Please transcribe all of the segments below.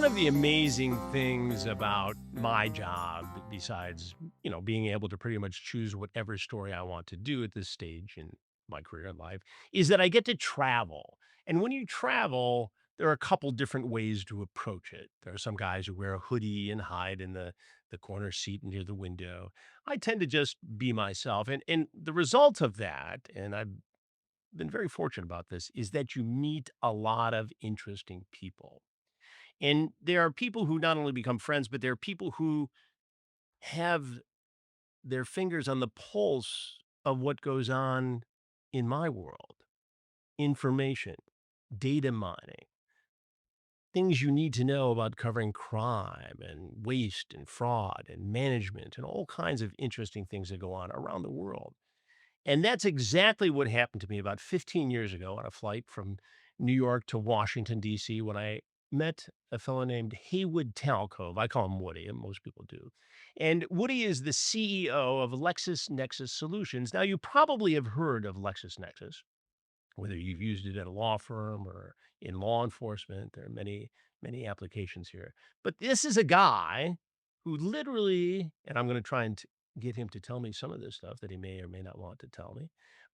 One of the amazing things about my job, besides, being able to pretty much choose whatever story I want to do at this stage in my career in life, is that I get to travel. And when you travel, there are a couple different ways to approach it. There are some guys who wear a hoodie and hide in the corner seat near the window. I tend to just be myself. And the result of that, and I've been very fortunate about this, is that you meet a lot of interesting people. And there are people who not only become friends, but there are people who have their fingers on the pulse of what goes on in my world. Information, data mining, things you need to know about covering crime and waste and fraud and management and all kinds of interesting things that go on around the world. And that's exactly what happened to me about 15 years ago on a flight from New York to Washington, D.C., when I met a fellow named Haywood Talcove. I call him Woody, and most people do. And Woody is the CEO of LexisNexis Solutions. Now, you probably have heard of LexisNexis, whether you've used it at a law firm or in law enforcement. There are many, many applications here. But this is a guy who literally, and I'm going to try and get him to tell me some of this stuff that he may or may not want to tell me,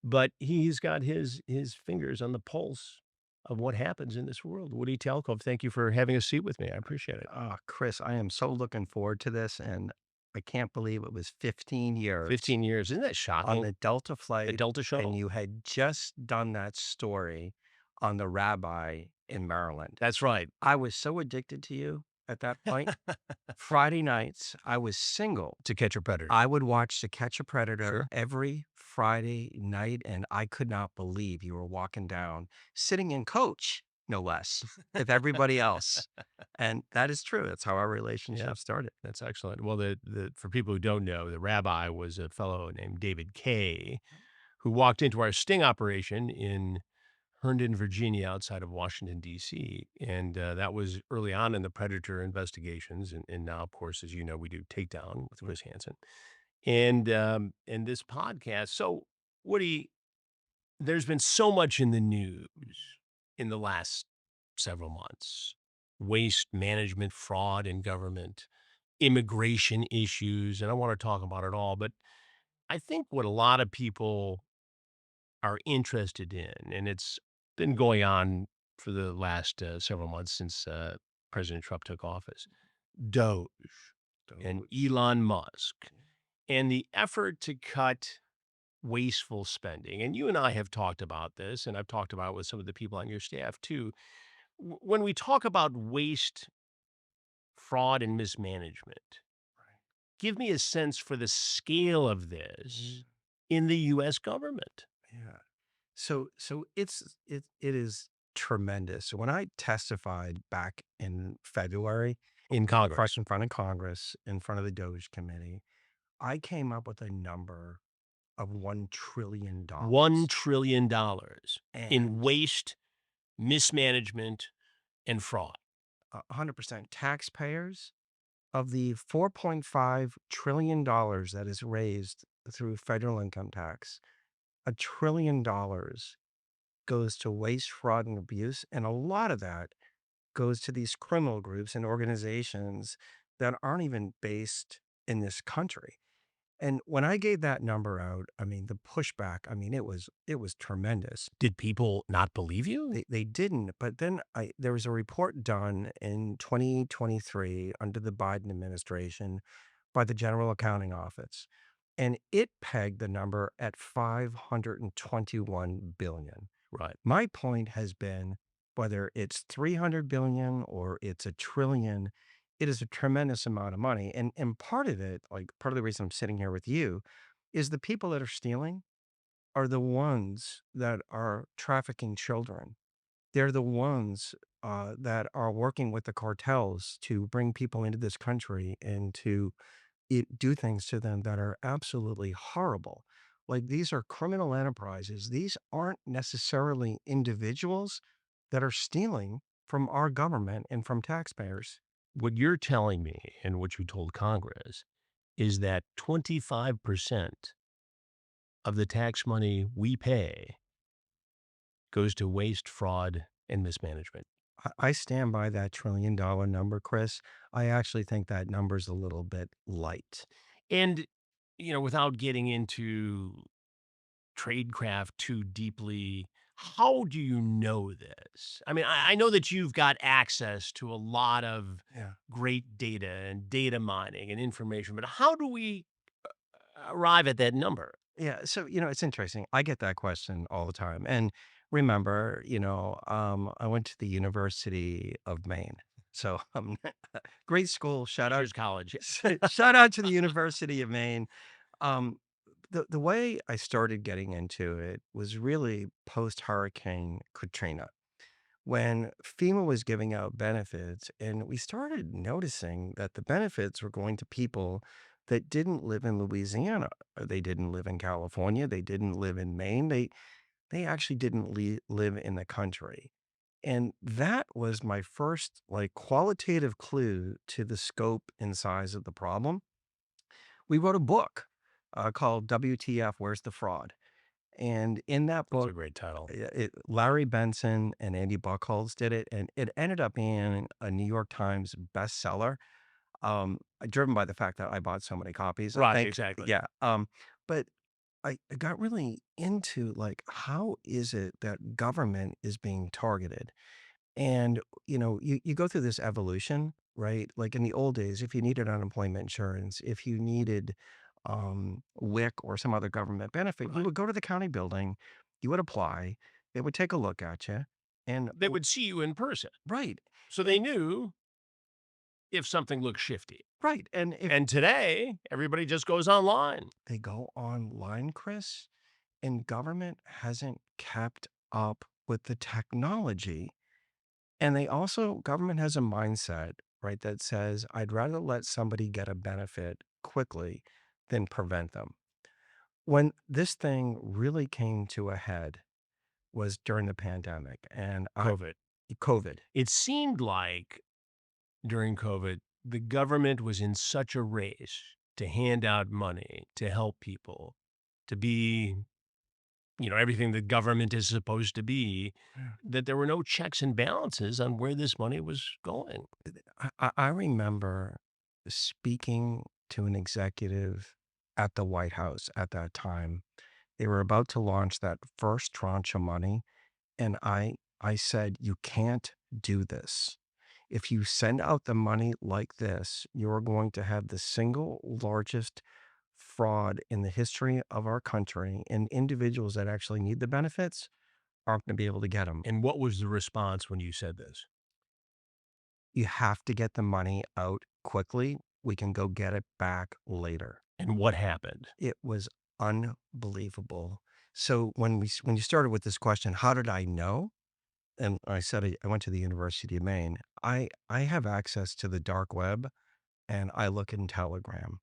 but he's got his fingers on the pulse of what happens in this world. Woody Talcove, thank you for having a seat with me. I appreciate it. Chris, I am so looking forward to this, and I can't believe it was 15 years 15 years. Isn't that on shocking? the Delta The flight, Delta and shuttle. you had just done that story on the rabbi in Maryland. That's right. I was so addicted to you at that point. Friday nights, I was single. To catch a predator. I would watch To Catch a Predator Sure. every Friday night, and I could not believe you were walking down, sitting in coach, no less, with everybody else. And that is true. That's how our Yeah. relationship started. That's excellent. Well, the for people who don't know, the rabbi was a fellow named David Kay, who walked into our sting operation in Herndon, Virginia, outside of Washington, D.C. And that was early on in the Predator investigations. And now, of course, as you know, we do Takedown with Chris Hansen. And this podcast. So, Woody, there's been so much in the news in the last several months: waste management, fraud in government, immigration issues, and I want to talk about it all. But I think what a lot of people are interested in, and it's been going on for the last several months since President Trump took office, DOGE and Doge. Elon Musk, and the effort to cut wasteful spending. And you and I have talked about this, and I've talked about it with some of the people on your staff too. When we talk about waste, fraud, and mismanagement, Right. give me a sense for the scale of Mhm. this in the US government. Yeah. So it is tremendous. So when I testified back in February, In right Congress. in front of Congress, in front of the Doge committee, I came up with a number of $1 trillion. $1 trillion in And waste, mismanagement, and fraud. 100% taxpayers of the $4.5 trillion that is raised through federal income tax, $1 trillion goes to waste, fraud, and abuse. And a lot of that goes to these criminal groups and organizations that aren't even based in this country. And when I gave that number out, I mean, the pushback, I mean, it was tremendous. Did people not believe you? They didn't, but then there was a report done in 2023 under the Biden administration by the General Accounting Office, and it pegged the number at 521 billion. Right. My point has been whether it's 300 billion or it's a trillion, it is a tremendous amount of money. And part of it, like part of the reason I'm sitting here with you, is the people that are stealing are the ones that are trafficking children. They're the ones that are working with the cartels to bring people into this country and to do things to them that are absolutely horrible. Like these are criminal enterprises. These aren't necessarily individuals that are stealing from our government and from taxpayers. What you're telling me and what you told Congress is that 25% of the tax money we pay goes to waste, fraud, and mismanagement. I stand by that $1 trillion number, Chris. I actually think that number's a little bit light. And, without getting into tradecraft too deeply, how do you know this? I mean, I know that you've got access to a lot of Yeah. great data and data mining and information, but how do we arrive at that number? Yeah, so, it's interesting. I get that question all the time, and remember, I went to the University of Maine, so, great school, Teachers College. shout out to the University of Maine. Um, the way I started getting into it was really post-Hurricane Katrina, when FEMA was giving out benefits, and we started noticing that the benefits were going to people that didn't live in Louisiana. They didn't live in California. They didn't live in Maine. They actually didn't live in the country. And that was my first like qualitative clue to the scope and size of the problem. We wrote a book called WTF, Where's the Fraud? And in that That's a book, great title. Larry Benson and Andy Buchholz did it, and it ended up being a New York Times bestseller, driven by the fact that I bought so many copies. I Right, think, exactly. yeah. But I got really into like, how is it that government is being targeted? And, you go through this evolution, right? Like in the old days, if you needed unemployment insurance, if you needed WIC or some other government benefit, you Right. would go to the county building, you would apply, they would take a look at you, and They would see you in person. right. So they And knew if something looked shifty. right. And if And today, everybody just goes online. they go online, Chris, and government hasn't kept up with the technology. And they also government has a mindset, right, that says, I'd rather let somebody get a benefit quickly than prevent them. When this thing really came to a head was during the pandemic and COVID. COVID. It seemed like during COVID, the government was in such a race to hand out money, to help people, to be, everything the government is supposed to be, Yeah. that there were no checks and balances on where this money was going. I remember speaking to an executive at the White House at that time. They were about to launch that first tranche of money. And I said, "You can't do this. If you send out the money like this, you're going to have the single largest fraud in the history of our country, and individuals that actually need the benefits aren't gonna be able to get them. And what was the response when you said this? You have to get the money out quickly. We can go get it back later." And what happened? It was unbelievable. So when you started with this question, "How did I know?" And I said I went to the University of Maine. I have access to the dark web, and I look in Telegram.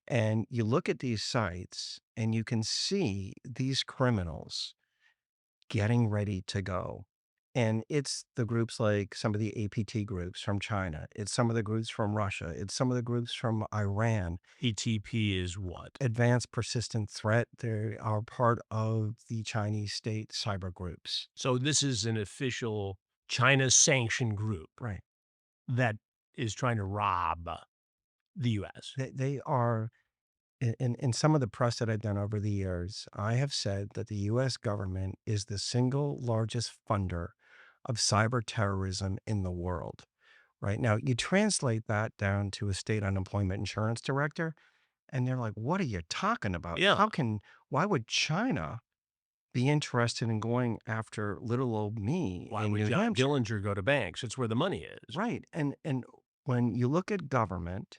And you look at these sites, and you can see these criminals getting ready to go. And it's the groups like some of the APT groups from China. It's some of the groups from Russia. It's some of the groups from Iran. ATP is what? Advanced persistent threat. They are part of the Chinese state cyber groups. So this is an official China sanctioned group Right. that is trying to rob the US. They are in some of the press that I've done over the years, I have said that the US government is the single largest funder of cyber terrorism in the world. Right now, you translate that down to a state unemployment insurance director, and they're like, what are you talking about? Yeah. Why would China be interested in going after little old me Why in would New John Hampshire? Dillinger go to banks? It's where the money is. Right. And when you look at government,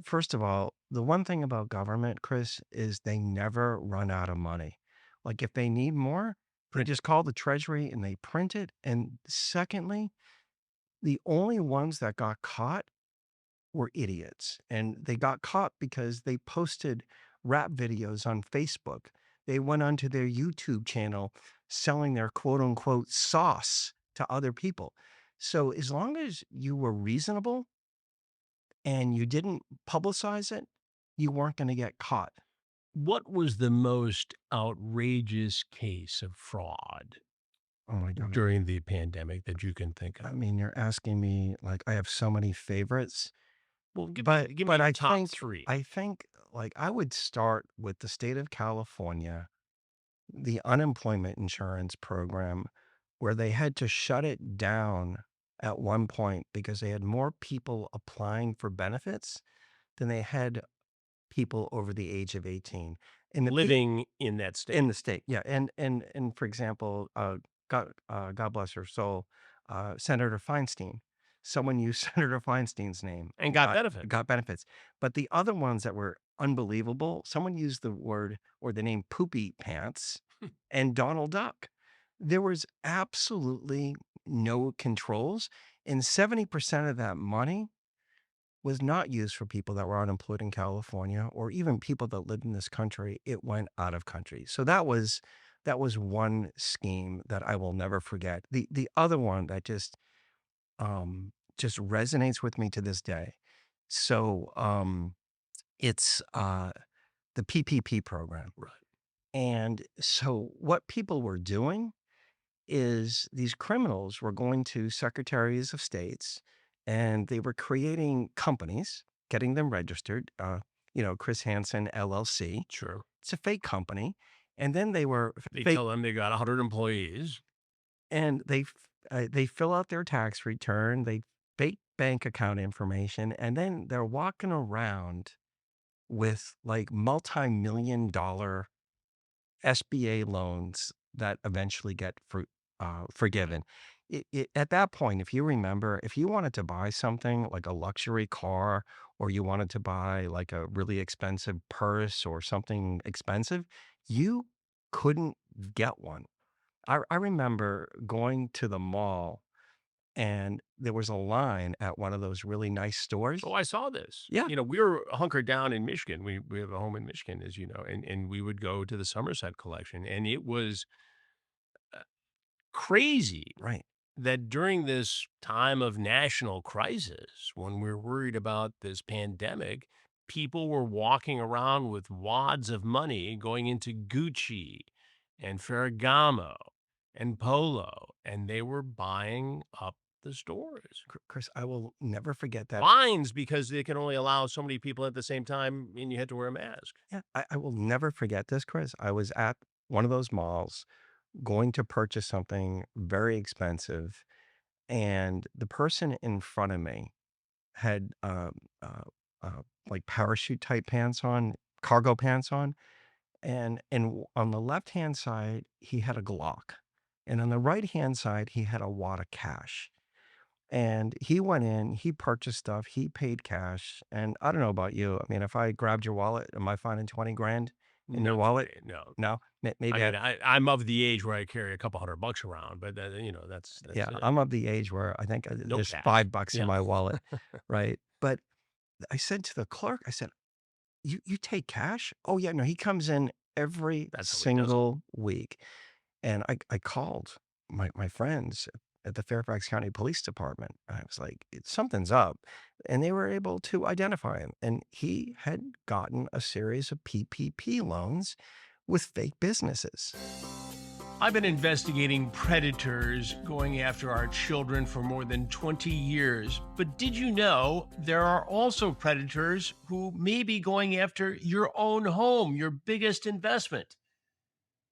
first of all, the one thing about government, Chris, is they never run out of money. Like if they need more, they Print just call the treasury and they print it. And secondly, the only ones that got caught were idiots. And they got caught because they posted rap videos on Facebook. They went onto their YouTube channel selling their quote unquote sauce to other people. So as long as you were reasonable and you didn't publicize it, you weren't gonna get caught. What was the most outrageous case of fraud? Oh my god. during the pandemic that you can think I of? mean, you're asking me like I have so many favorites, Well, give me but your top 3. I think like I would start with the state of California, the unemployment insurance program, where they had to shut it down at one point because they had more people applying for benefits than they had people over the age of 18. And the pe Living in that in state the state, yeah, and for example, God bless her soul, Senator Feinstein, someone used Senator Feinstein's name and and got benefits. got benefits. But the other ones that were unbelievable, someone used the word or the name "poopy pants" and Donald Duck. There was absolutely no controls, and 70% of that money was not used for people that were unemployed in California or even people that lived in this country. It went out of country. So that was one scheme that I will never forget. The other one that just resonates with me to this day. So it's the PPP program. Right. And so what people were doing is these criminals were going to secretaries of states and they were creating companies, getting them registered. Chris Hansen LLC. Sure. It's a fake company, and then they were They fake, tell them they got 100 employees. and they fill out their tax return, they fake bank account information, and then they're walking around with like multi-million dollar SBA loans that eventually get Right. forgiven. At that point, if you remember, if you wanted to buy something like a luxury car or you wanted to buy like a really expensive purse or something expensive, you couldn't get one. I remember going to the mall and there was a line at one of those really nice Oh, stores. I saw this. Yeah, We were hunkered down in Michigan. We have a home in Michigan, as you know, and we would go to the Somerset collection, and it was crazy right. that during this time of national crisis, when we're worried about this pandemic, people were walking around with wads of money going into Gucci and Ferragamo and Polo, and they were buying up the stores. Chris, I will never forget that. Fines because they can only allow so many people at the same time, and you had to wear a mask. Yeah, I will never forget this, Chris. I was at one of those malls going to purchase something very expensive, and the person in front of me had uh, like parachute type pants on, cargo pants on, and on the left hand side he had a Glock, and on the right hand side he had a wad of cash. And he went in, he purchased stuff, he paid cash. And I don't know about you. I mean, if I grabbed your wallet, am I finding 20 grand in your Not wallet? today, no. No, I maybe mean, I'm of the age where I carry a couple $100 around, but, that's yeah, it. I'm of the age where I think No there's cash. $5 in Yeah, my wallet, right? But I said to the clerk, I said, you take cash? Oh yeah, no, he comes in every that's how he does it. single week. And I called my friends at the Fairfax County Police Department. I was like, Something's up." And they were able to identify him, and he had gotten a series of PPP loans with fake businesses. I've been investigating predators going after our children for more than 20 years. But did you know there are also predators who may be going after your own home, your biggest investment?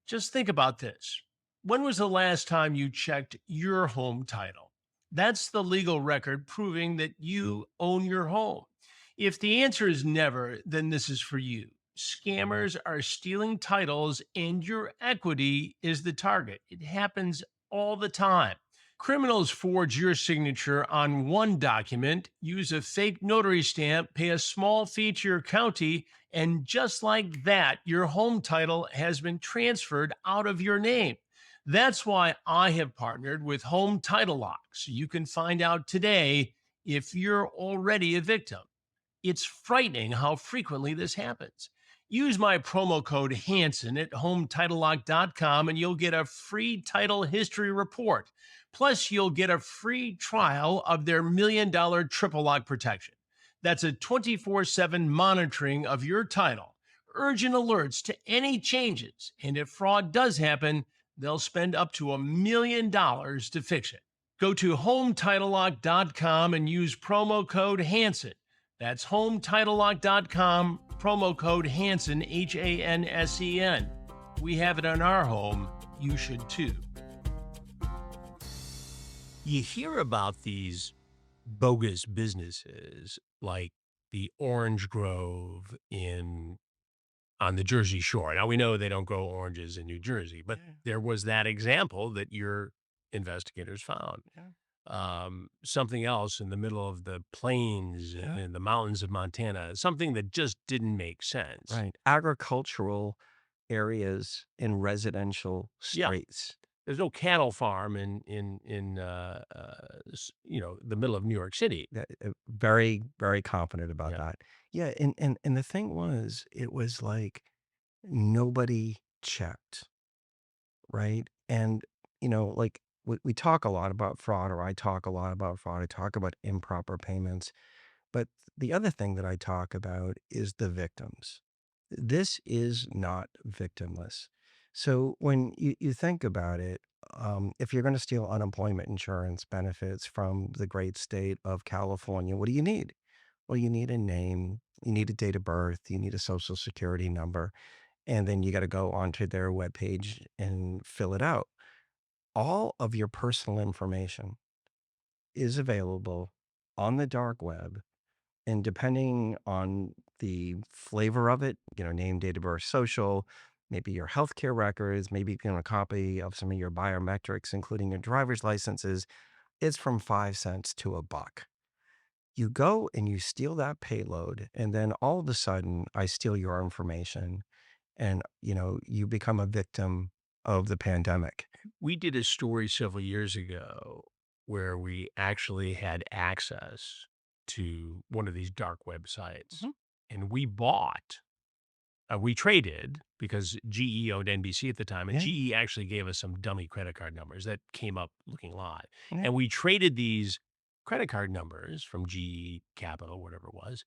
Just think about this. When was the last time you checked your home title? That's the legal record proving that you own your home. If the answer is never, then this is for you. Scammers are stealing titles and your equity is the target. It happens all the time. Criminals forge your signature on one document, use a fake notary stamp, pay a small fee to your county, and just like that, your home title has been transferred out of your name. That's why I have partnered with Home Title Lock, so you can find out today if you're already a victim. It's frightening how frequently this happens. Use my promo code Hansen at HometitleLock.com and you'll get a free title history report. Plus, you'll get a free trial of their $1 million triple lock protection. That's a 24/7 monitoring of your title, urgent alerts to any changes. And if fraud does happen, They'll spend up to $1 million to fix it. Go to HomeTitleLock.com and use promo code Hansen. That's HomeTitleLock.com, promo code Hansen, Hansen. We have it on our home. You should too. You hear about these bogus businesses like the Orange Grove in on the Jersey Shore. Now we know they don't grow oranges in New Jersey, but Yeah, there was that example that your investigators found. yeah, Something else in the middle of the plains yeah. and the mountains of Montana, something that just didn't make sense. Right. Agricultural areas in residential Yeah, streets. there's no cattle farm the middle of New York City. That very, very confident about Yeah. that. Yeah, and the thing was, it was like nobody checked, right? And, like we talk a lot about fraud, or I talk a lot about fraud. I talk about improper payments. But the other thing that I talk about is the victims. This is not victimless. So when you think about it, if you're going to steal unemployment insurance benefits from the great state of California, what do you need? Well, you need a name, you need a date of birth, you need a social security number, and then you got to go onto their webpage and fill it out. All of your personal information is available on the dark web, and depending on the flavor of it, name, date of birth, social, maybe your healthcare records, maybe a copy of some of your biometrics, including your driver's licenses, it's from 5 cents to a buck. You go and you steal that payload, and then all of a sudden, I steal your information, and you become a victim of the pandemic. We did a story several years ago where we actually had access to one of these dark websites Mhm. and we traded because GE owned NBC at the time, and Yeah, GE actually gave us some dummy credit card numbers that came up looking live. yeah. And we traded these credit card numbers from GE Capital, whatever it was,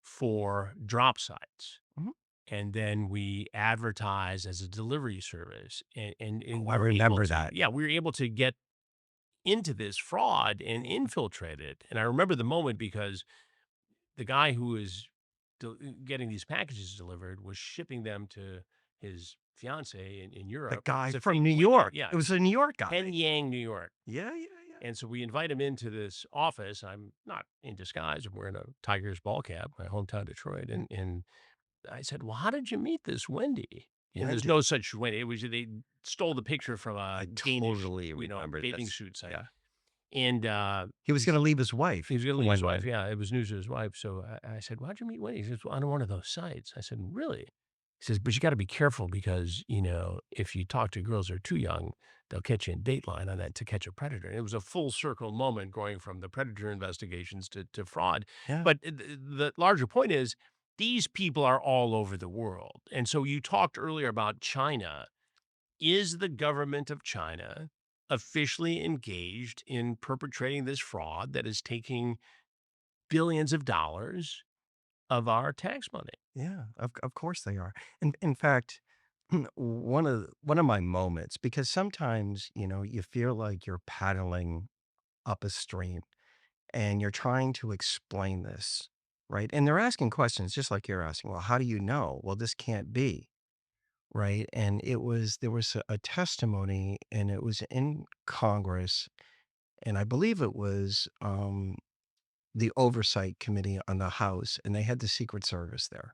for drop sites. Mhm. And then we advertised as a delivery service, and Oh, we I were able remember to, that. yeah, we were able to get into this fraud and infiltrate it. And I remember the moment because the guy who was getting these packages delivered was shipping them to his fiance in The Europe. guy It's a from fake New appointment. York. Yeah. It was a New York guy. Yang, New York. Yeah, yeah, yeah. And so we invite him into this office. I'm not in disguise. I'm wearing a Tigers ball cap, my hometown Detroit. Yeah. And I said, "Well, how did you meet this Wendy?" There's And no such Wendy. It was they stole the picture from a I Danish, totally remember bathing this. suit site. Yeah. And He was he's gonna leave his he wife was gonna leave his one wife. day. Yeah, it was news to his wife. So I said, "Well, how'd you meet Wendy?" He says, "Well, on one of those sites." I said, "Really?" He says, "But you got to be careful because if you talk to girls that are too young, they'll catch you in Dateline on that to catch a predator." And it was a full circle moment going from the predator investigations to fraud. Yeah. But the larger point is these people are all over the world. And so you talked earlier about China. Is the government of China officially engaged in perpetrating this fraud that is taking billions of dollars of our tax money? Yeah, of course they are. In fact, one of my moments, because sometimes, you feel like you're paddling up a stream and you're trying to explain this, right? And they're asking questions just like you're asking. Well, how do you know? Well, this can't be, right? And there was a testimony, and it was in Congress, and I believe it was the oversight committee on the House, and they had the Secret Service there.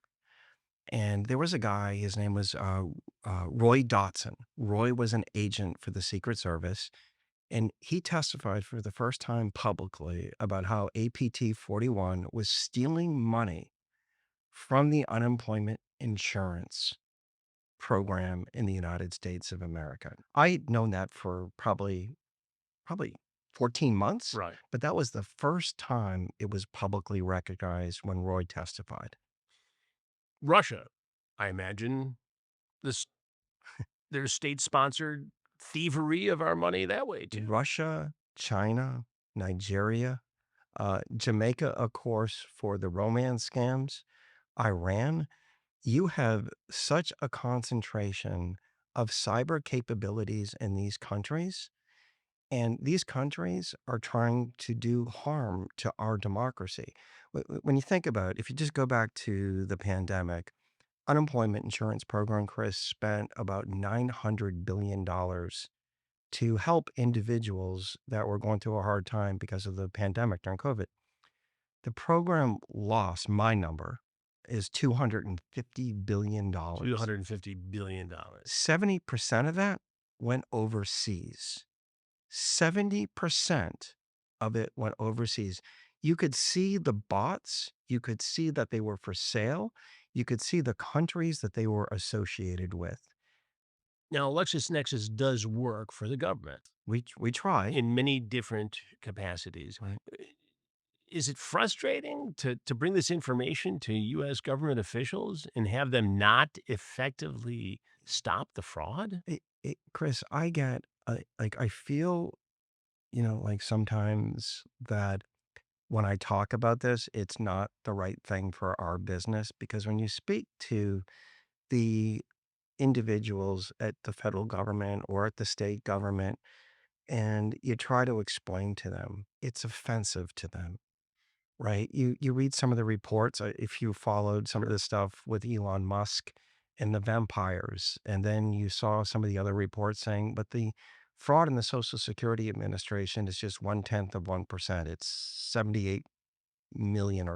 And there was a guy, his name was Roy Dotson. Roy was an agent for the Secret Service, and he testified for the first time publicly about how APT 41 was stealing money from the unemployment insurance program in the United States of America. I'd known that for probably 14 months, Right. but that was the first time it was publicly recognized when Roy testified. Russia, I imagine this there's state-sponsored thievery of our money that way too. Russia, China, Nigeria, Jamaica, of course, for the romance scams, Iran. You have such a concentration of cyber capabilities in these countries. And these countries are trying to do harm to our democracy. When you think about it, if you just go back to the pandemic, unemployment insurance program, Chris, spent about $900 billion to help individuals that were going through a hard time because of the pandemic during COVID. The program lost, my number is $250 billion. $250 billion. 70% of that went overseas. 70% of it went overseas. You could see the bots. You could see that they were for sale. You could see the countries that they were associated with. Now, LexisNexis does work for the government We try, in many different capacities. right? Is it frustrating to bring this information to US government officials and have them not effectively stop the fraud? Chris, I get like I feel, like sometimes that when I talk about this, it's not the right thing for our business because when you speak to the individuals at the federal government or at the state government and you try to explain to them, it's offensive to them, right? You read some of the reports, if you followed some of the stuff with Elon Musk and the vampires, and then you saw some of the other reports saying, but the fraud in the Social Security Administration is just 1/10 of 1%. It's 78 million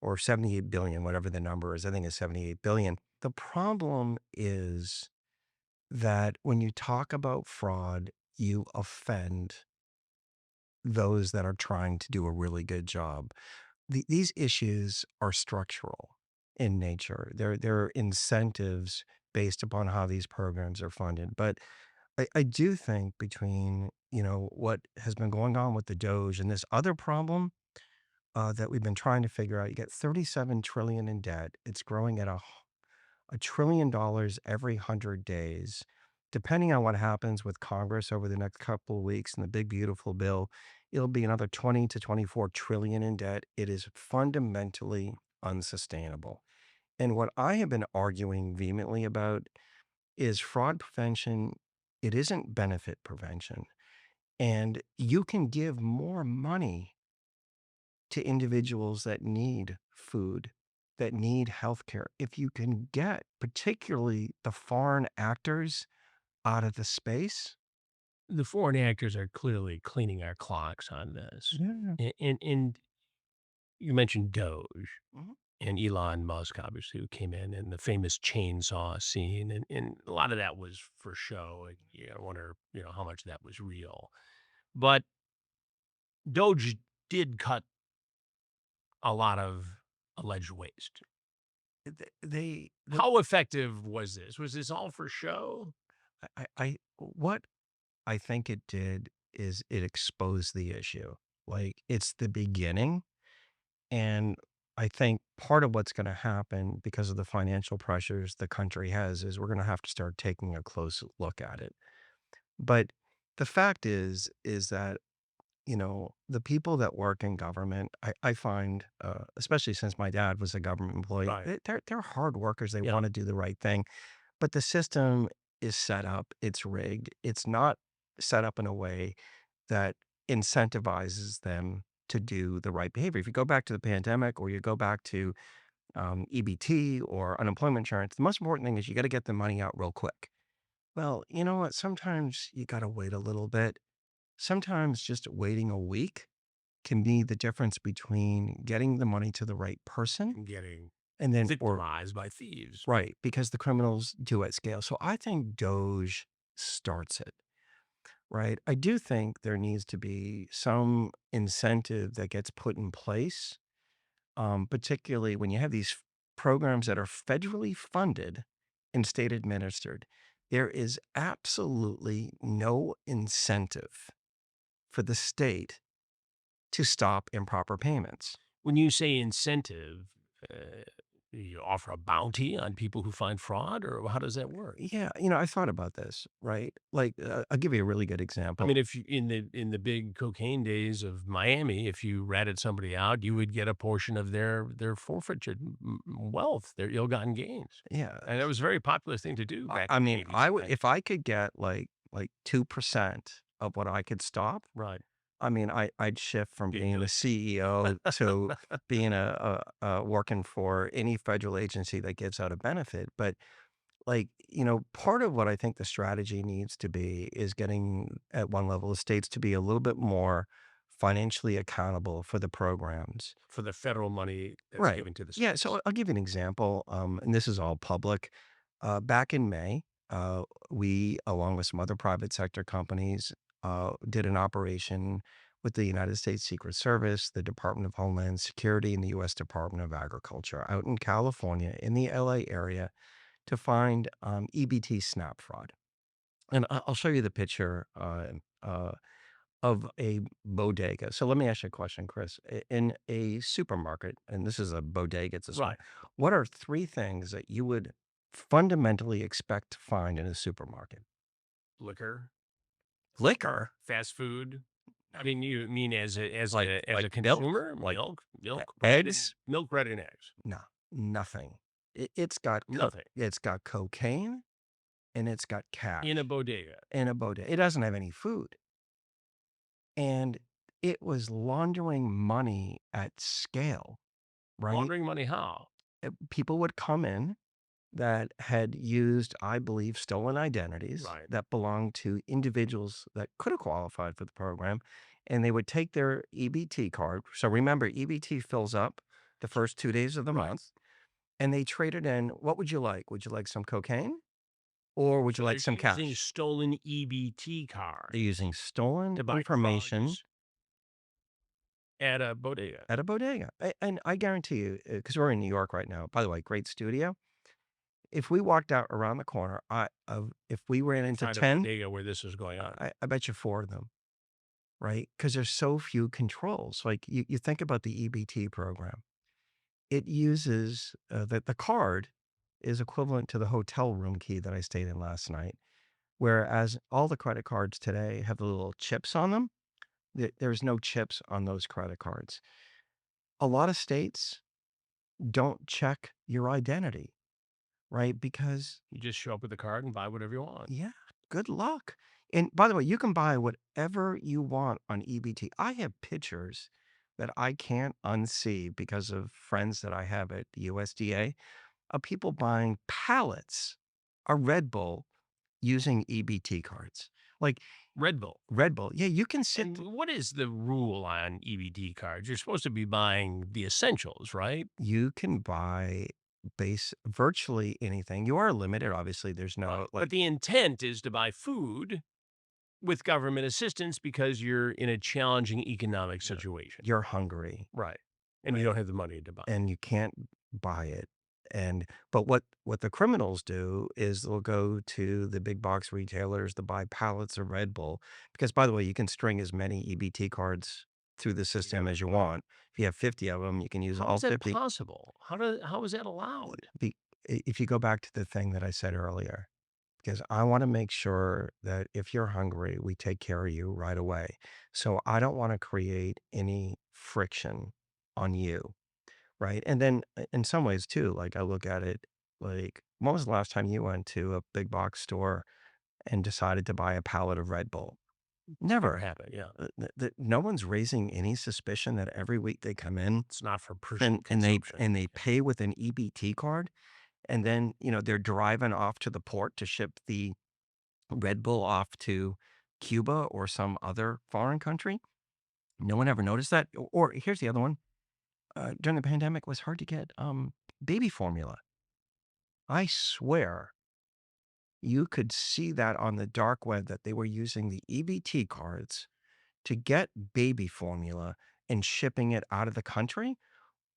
or 78 billion, whatever the number is. I think it's 78 billion. The problem is that when you talk about fraud, you offend those that are trying to do a really good job. These issues are structural in nature. They're incentives based upon how these programs are funded. But I do think between, what has been going on with the DOGE and this other problem that we've been trying to figure out, you get 37 trillion in debt. It's growing at $1 trillion every 100 days. Depending on what happens with Congress over the next couple of weeks and the big beautiful bill, it'll be another 20 to 24 trillion in debt. It is fundamentally unsustainable. And what I have been arguing vehemently about is fraud prevention. It isn't benefit prevention. And you can give more money to individuals that need food, that need healthcare. If you can get particularly the foreign actors out of the space. The foreign actors are clearly cleaning our clocks on this. Yeah. And you mentioned Doge Mhm. and Elon Musk, obviously, who came in and the famous chainsaw scene. And a lot of that was for show. And I wonder, how much of that was real. But Doge did cut a lot of alleged waste. The How effective was this? Was this all for show? what I think it did is it exposed the issue. Like it's the beginning. And I think part of what's going to happen because of the financial pressures the country has is we're going to have to start taking a close look at it. But the fact is that the people that work in government, I find, especially since my dad was a government employee, Right. they're hard workers. They Yeah. want to do the right thing, but the system is set up. It's rigged. It's not set up in a way that incentivizes them to do the right behavior. If you go back to the pandemic, or you go back to EBT or unemployment insurance, the most important thing is you got to get the money out real quick. Well, you know what? Sometimes you got to wait a little bit. Sometimes just waiting a week can be the difference between getting the money to the right person And getting and then or victimized by thieves. right, because the criminals do at scale. So I think Doge starts it, right? I do think there needs to be some incentive that gets put in place, particularly when you have these programs that are federally funded and state administered. There is absolutely no incentive for the state to stop improper payments. When you say incentive, uh, You offer a bounty on people who find fraud, or how does that work? Yeah, I thought about this, right? Like, I'll give you a really good I example. mean, if you in the big cocaine days of Miami, if you ratted somebody out, you would get a portion of their forfeited wealth, their ill-gotten gains, Yeah, and it was a very popular thing to do back I in the mean, 80s I and would 90s. if I could get like 2% of what I could stop. Right. I mean, I'd shift from Be a being the millionaire. CEO to being working for any federal agency that gives out a benefit. But like, part of what I think the strategy needs to be is getting at one level of states to be a little bit more financially accountable for the programs. For the federal money that's Right. given to the Yeah. So states. I'll give you an example. And this is all public. Back in May, we, along with some other private sector companies, did an operation with the United States Secret Service, the Department of Homeland Security, and the U.S. Department of Agriculture out in California in the LA area to find EBT SNAP fraud. And I'll show you the picture of a bodega. So let me ask you a question, Chris. In a supermarket, and this is a bodega, it's a small, Right. what are three things that you would fundamentally expect to find in a supermarket? Liquor, Liquor, fast food. I mean, you mean as like a milk, consumer, like eggs? milk, bread, and eggs. No, nothing. Nothing It's got cocaine and it's got in a cash bodega. in a bodega. It doesn't have any food, and it was laundering money at scale, right? Laundering money how? People would come in that had used, I believe, stolen identities Right. that belonged to individuals that could have qualified for the program, and they would take their EBT card. So remember, EBT fills up the first 2 days of the Right. month, and they traded in, "What would you like? Would you like some cocaine, or would you So they're like some using cash?" stolen EBT They're using cards stolen to buy information drugs at a bodega. at a bodega, a and I guarantee you, because 'cause we're in New York right now, by the way, great studio. If we walked out around the corner, if we ran You'd into find a 10, bodega where this is going on. I bet you 4 of them. Right? Because there's so few controls. Like, you think about the EBT program. It uses, the card is equivalent to the hotel room key that I stayed in last night, whereas all the credit cards today have the little chips on them. There's no chips on those credit cards. A lot of states don't check your identity, right? Because You just show up with a card and buy whatever you want. yeah, good luck. And by the way, you can buy whatever you want on EBT. I have pictures that I can't unsee because of friends that I have at the USDA of people buying pallets of Red Bull using EBT cards. Like Red Bull. Red Bull. Yeah, you can sit, And what is the rule on EBT cards? You're supposed to be buying the essentials, right? you can buy base virtually anything. You are limited. Obviously, there's no Right. But like, the intent is to buy food with government assistance because you're in a challenging economic you're, situation. you're hungry, Right. And you right? don't have the money to buy it. And you can't buy it. And but what the criminals do is they'll go to the big box retailers to buy pallets of Red Bull because, by the way, you can string as many EBT cards through the system Together. as you Right. want. If you have 50 of them, you can use How all is that 50. possible? How is that allowed? Be If you go back to the thing that I said earlier, because I wanna make sure that if you're hungry, we take care of you right away. So I don't wanna create any friction on you. Right, and then, in some ways too, like, I look at it like, when was the last time you went to a big box store and decided to buy a pallet of Red Bull? Never Never. happened. Yeah. No one's raising any suspicion that every week they come in It's not for personal and they consumption. pay with an EBT card, and then, they're driving off to the port to ship the Red Bull off to Cuba or some other foreign country. No one ever noticed that. Or here's the other one. During the pandemic, it was hard to get, baby formula. I swear you could see that on the dark web that they were using the EBT cards to get baby formula and shipping it out of the country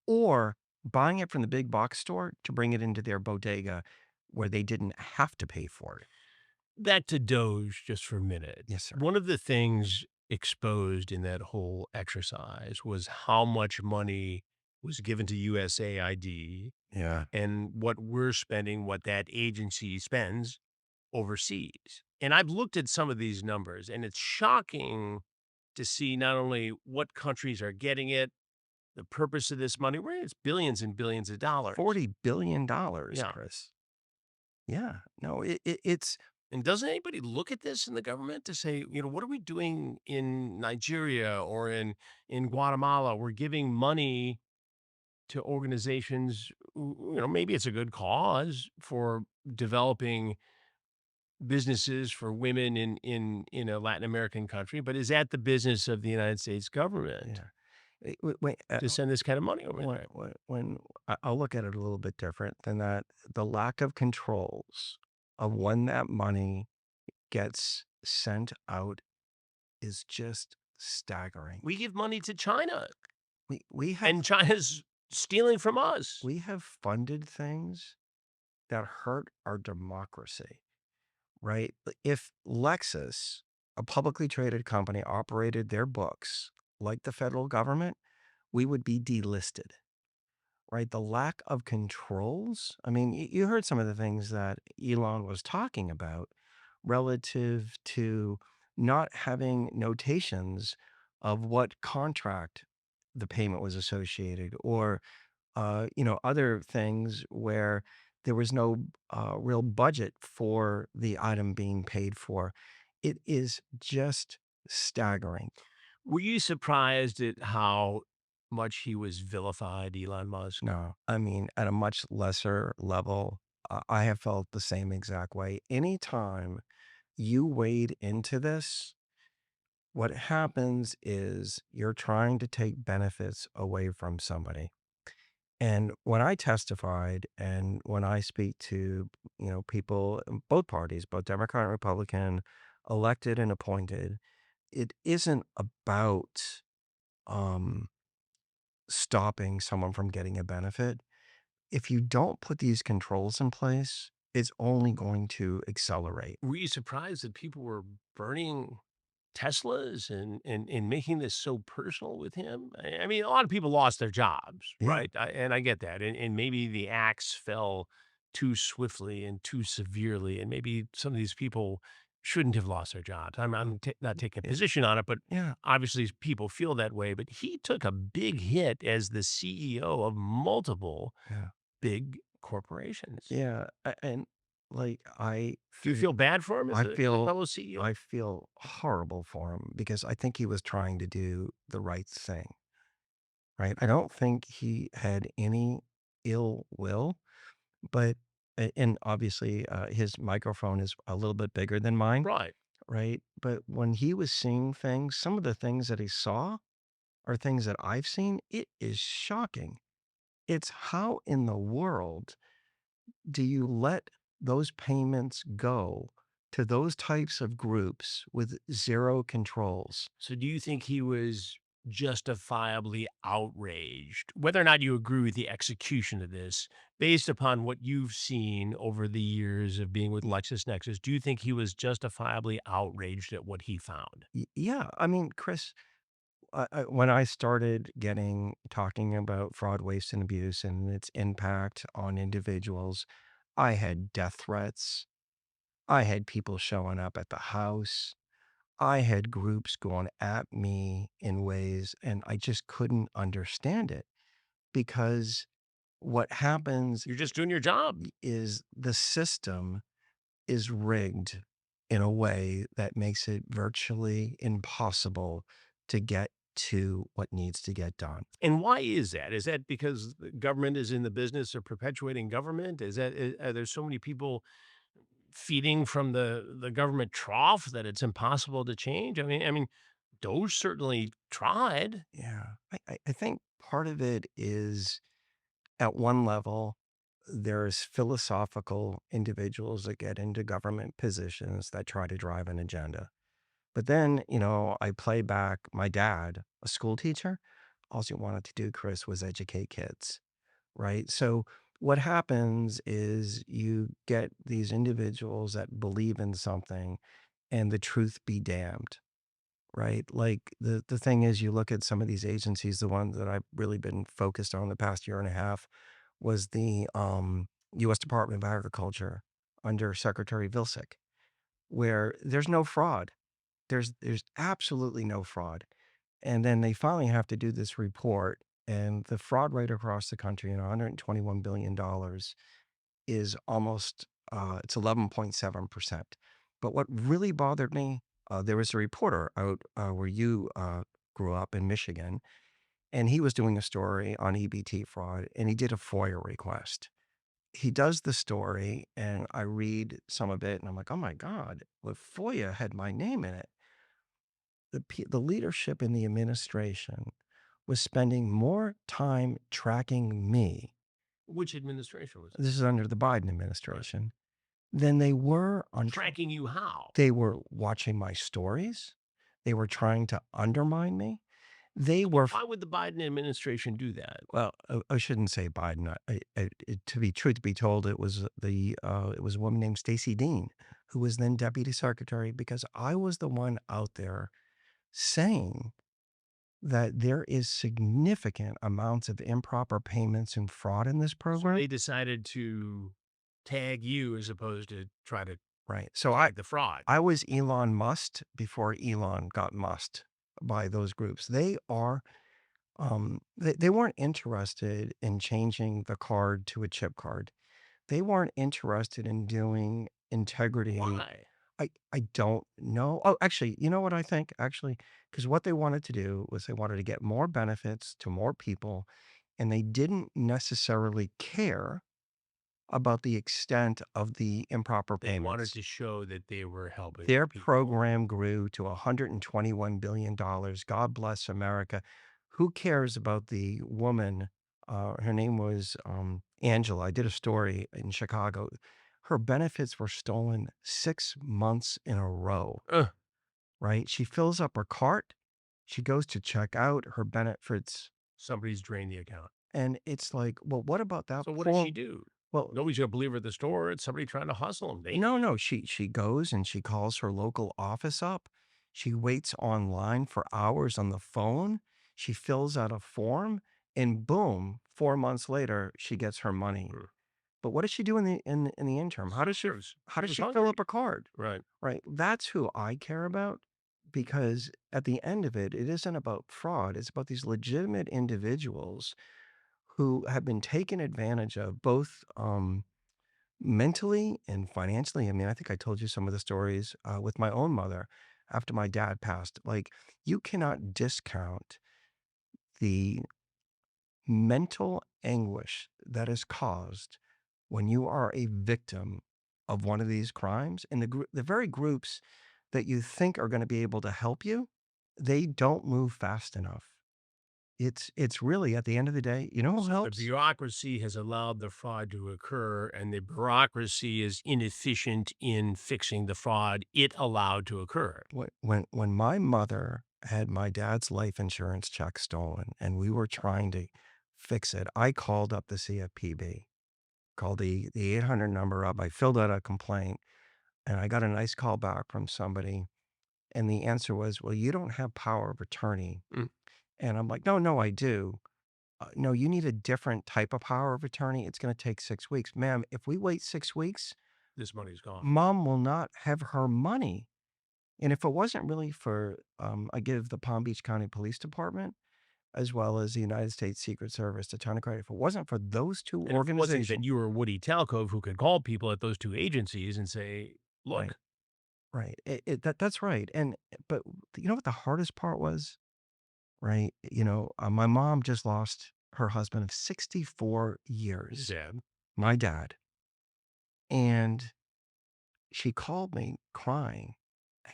or buying it from the big box store to bring it into their bodega where they didn't have to pay for it. Back to Doge just for a minute. Yes, sir. One of the things exposed in that whole exercise was how much money was given to USAID Yeah. and what we're spending, what that agency spends overseas. And I've looked at some of these numbers, and it's shocking to see not only what countries are getting it, the purpose of this money, where it's billions and billions of dollars. $40 billion, Yeah. Chris. Yeah. No, it's And doesn't anybody look at this in the government to say, what are we doing in Nigeria or in Guatemala? We're giving money to organizations, maybe it's a good cause for developing businesses for women in a Latin American country, but is that the business of the United States government yeah. Wait, to send this kind of money over when there? I'll look at it a little bit different than that. The lack of controls of when that money gets sent out is just staggering. We give money to China, We have and China's stealing from us. we have funded things that hurt our democracy, right? If Lexus, a publicly traded company, operated their books like the federal government, we would be delisted. Right? The lack of controls. I mean, you heard some of the things that Elon was talking about relative to not having notations of what contract the payment was associated, or other things where there was no real budget for the item being paid for. It is just staggering. Were you surprised at how much he was vilified, Elon Musk? No, I mean, at a much lesser level, I have felt the same exact way. Anytime you wade into this, what happens is you're trying to take benefits away from somebody. And when I testified and when I speak to, people in both parties, both Democrat and Republican, elected and appointed, it isn't about um, stopping someone from getting a benefit. If you don't put these controls in place, it's only going to accelerate. Were you surprised that people were burning Teslas and making this so personal with him? I mean, a lot of people lost their jobs, Yeah. right? And I get that. And maybe the axe fell too swiftly and too severely, and maybe some of these people shouldn't have lost their jobs. Not taking a Yeah. position on it, but Yeah. obviously people feel that way. But he took a big hit as the CEO of multiple Yeah. big corporations. Yeah. And like Do you feel bad for him as I a feel fellow CEO? I feel horrible for him because I think he was trying to do the right thing. Right. I don't think he had any ill will, but and obviously his microphone is a little bit bigger than mine. Right. Right. But when he was seeing things, some of the things that he saw are things that I've seen. It is shocking. It's how in the world do you let those payments go to those types of groups with zero controls? So do you think he was justifiably outraged, whether or not you agree with the execution of this, based upon what you've seen over the years of being with LexisNexis? Do you think he was justifiably outraged at what he found? Yeah. I mean, Chris, when I started talking about fraud, waste, and abuse and its impact on individuals, I had death threats. I had people showing up at the house. I had groups going at me in ways, and I just couldn't understand it because what happens You're just doing your job. is the system is rigged in a way that makes it virtually impossible to get to what needs to get done. And why is that? Is that because the government is in the business of perpetuating government? Are there so many people feeding from the government trough that it's impossible to change? I mean, DOGE certainly tried. Yeah. I think part of it is at one level, there's philosophical individuals that get into government positions that try to drive an agenda. But then, I play back my dad, a school teacher. All he wanted to do, Chris, was educate kids. Right? So what happens is you get these individuals that believe in something and the truth be damned. right? Like the thing is, you look at some of these agencies, the one that I've really been focused on the past year and a half was the U.S. Department of Agriculture under Secretary Vilsack, where there's no fraud. There's absolutely no fraud. And then they finally have to do this report, and the fraud rate across the country, $121 billion is almost it's 11.7%. But what really bothered me, there was a reporter out where you grew up in Michigan, and he was doing a story on EBT fraud, and he did a FOIA request. He does the story, and I read some of it, and I'm like, oh my God, well, FOIA had my name in it. The leadership in the administration was spending more time tracking me, Which administration was this is under the Biden right? administration, than they were on Tracking you how? they were watching my stories. They were trying to undermine me. They were Why would the Biden administration do that? well, I shouldn't say Biden. To be truth to be told, it was a woman named Stacey Dean, who was then deputy secretary, because I was the one out there saying that there is significant amounts of improper payments and fraud in this So program. they decided to tag you as opposed to try to Right. So tag the fraud. I was Elon Musked before Elon got musked by those groups. They weren't interested in changing the card to a chip card. They weren't interested in doing integrity. Why? I don't know. Oh, actually, you know what I think? Actually, because what they wanted to do was they wanted to get more benefits to more people, and they didn't necessarily care about the extent of the improper They wanted payments. to show that they were helping Their people. program grew to $121 billion. God bless America. Who cares about the woman? Her name was Angela. I did a story in Chicago. Her benefits were stolen 6 months in a row, Ugh, right? She fills up her cart. She goes to check out her benefits. somebody's drained the account. And it's like, well, what about that So what does she poor? do? Well, Nobody's gonna believe her at the store. It's somebody trying to hustle them. They no, no, she goes and she calls her local office up. She waits online for hours on the phone. She fills out a form, and boom, 4 months later, she gets her money. mm, But what does she do in the interim? starves. How She does was she fill hungry. up a card? Right. Right? That's who I care about, because at the end of it, it isn't about fraud. It's about these legitimate individuals who have been taken advantage of, both mentally and financially. I mean, I think I told you some of the stories with my own mother after my dad passed. Like, you cannot discount the mental anguish that is caused when you are a victim of one of these crimes. And the very groups that you think are going to be able to help you, they don't move fast enough. It's really, at the end of the day, you know who So the helps? bureaucracy has allowed the fraud to occur, and the bureaucracy is inefficient in fixing the fraud it allowed to occur. When my mother had my dad's life insurance check stolen and we were trying to fix it, I called up the CFPB, called the 800 number up. I filled out a complaint, and I got a nice call back from somebody. And the answer was, well, you don't have power of attorney. Mm, And I'm like, no, no, I do. No, you need a different type of power of attorney. It's going to take 6 weeks. Ma'am, if we wait 6 weeks, this money's gone. mom will not have her money. And if it wasn't really for, I give the Palm Beach County Police Department as well as the United States Secret Service a ton of credit. If it wasn't for those two And if it wasn't that organizations, you were Woody Talcove who could call people at those 2 agencies and say, right, "Look, right, that's right. And but you know what the hardest part was, right? My mom just lost her husband of 64 years, Zeb, my dad, and she called me crying.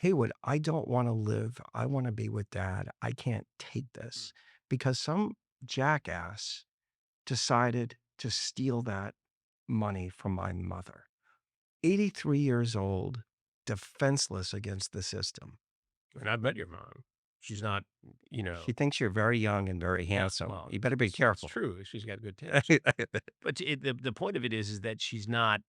Haywood, I don't want to live. I want to be with dad. I can't take mm, this because some jackass decided to steal that money from my mother. 83 years old, defenseless against the system. and I've met your mom. She's not, you know." She thinks you're very young and very Yeah, handsome. well, You better be it's careful. true. She's got good taste. But the point of it is that she's not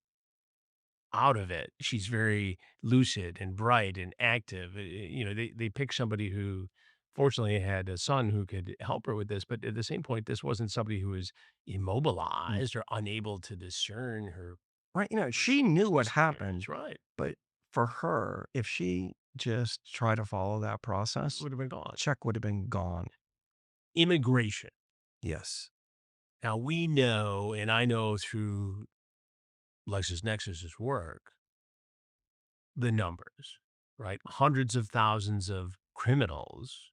out of it. She's very lucid and bright and active. They picked somebody who fortunately had a son who could help her with this, but at the same point, this wasn't somebody who was Mm. immobilized or unable to discern her Right, she personal knew what desires, happened, right? but for her, if she just tried to follow that It process, would have been the gone. check would have been gone. Immigration. Yes. Now we know, and I know through LexisNexis's work, the numbers, right? Hundreds of thousands of criminals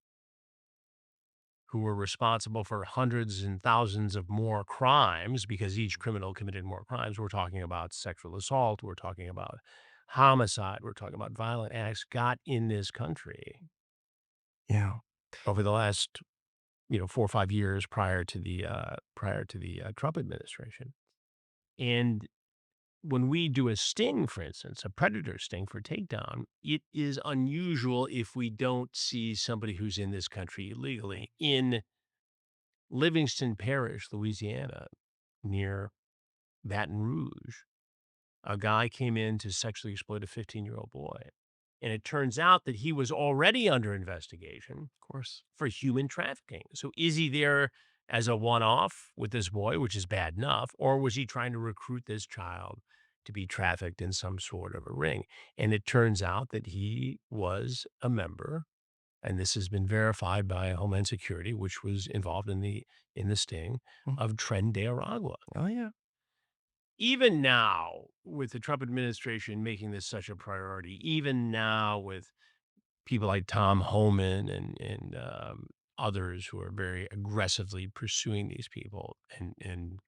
who were responsible for hundreds and thousands of more crimes because each criminal committed more crimes. We're talking about sexual assault, we're talking about homicide, we're talking about violent acts got in this country Yeah. over the last, 4 or 5 years prior to the Trump administration. And when we do a sting, for instance, a predator sting for takedown, it is unusual if we don't see somebody who's in this country illegally. In Livingston Parish, Louisiana, near Baton Rouge, a guy came in to sexually exploit a 15-year-old boy. And it turns out that he was already under investigation Of course. for human trafficking. So is he there as a one-off with this boy, which is bad enough, or was he trying to recruit this child to be trafficked in some sort of a ring? And it turns out that he was a member, and this has been verified by Homeland Security, which was involved in the sting Mm. of Tren de Aragua. Oh, yeah. Even now, with the Trump administration making this such a priority, even now with people like Tom Homan and others who are very aggressively pursuing these people and